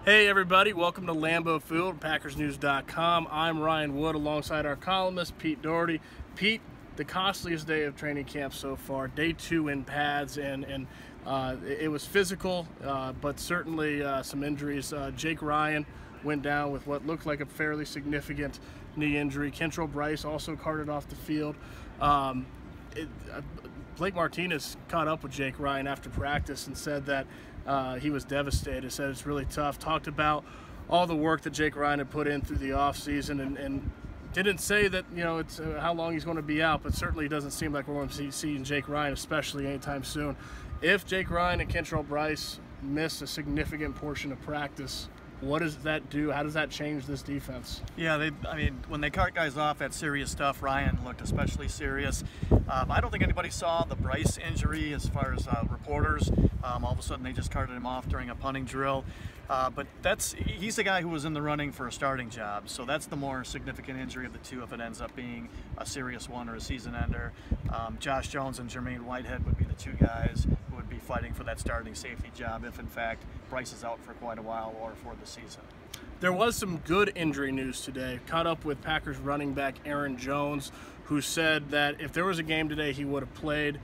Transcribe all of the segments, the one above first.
Hey everybody, welcome to Lambeau Field, PackersNews.com. I'm Ryan Wood alongside our columnist, Pete Dougherty. Pete, the costliest day of training camp so far, day 2 in pads, and it was physical, but certainly some injuries. Jake Ryan went down with what looked like a fairly significant knee injury. Kentrell Brice also carted off the field. Blake Martinez caught up with Jake Ryan after practice and said that he was devastated, said it's really tough, talked about all the work that Jake Ryan had put in through the offseason, and didn't say that, you know, it's how long he's going to be out, but certainly doesn't seem like we're going to see Jake Ryan, especially anytime soon. If Jake Ryan and Kentrell Brice miss a significant portion of practice, what does that do? How does that change this defense? Yeah, I mean, when they cart guys off at serious stuff, Ryan looked especially serious. I don't think anybody saw the Brice injury as far as reporters. All of a sudden, they just carted him off during a punting drill. But he's the guy who was in the running for a starting job, so that's the more significant injury of the two if it ends up being a serious one or a season ender. Josh Jones and Jermaine Whitehead would be the two guys who would be fighting for that starting safety job if, in fact, Brice is out for quite a while or for the season. There was some good injury news today. Caught up with Packers running back Aaron Jones, who said that if there was a game today, he would have played.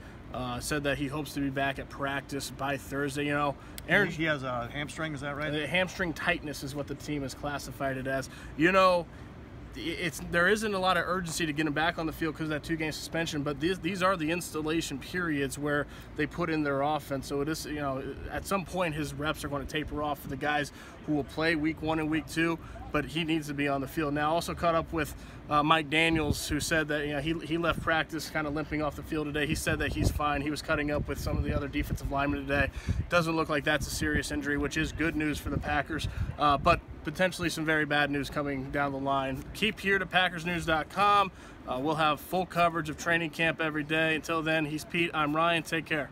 Said that he hopes to be back at practice by Thursday. You know, Aaron, he has a hamstring, is that right? Hamstring tightness is what the team has classified it as. You know, there isn't a lot of urgency to get him back on the field because of that 2-game suspension, but these are the installation periods where they put in their offense. So it is, you know, at some point his reps are going to taper off for the guys who will play week 1 and week 2, but he needs to be on the field. Now, also caught up with Mike Daniels, who said that, you know, he left practice kind of limping off the field today. He said that he's fine. He was cutting up with some of the other defensive linemen today. Doesn't look like that's a serious injury, which is good news for the Packers, but potentially some very bad news coming down the line. Keep here to PackersNews.com. We'll have full coverage of training camp every day. Until then, he's Pete. I'm Ryan. Take care.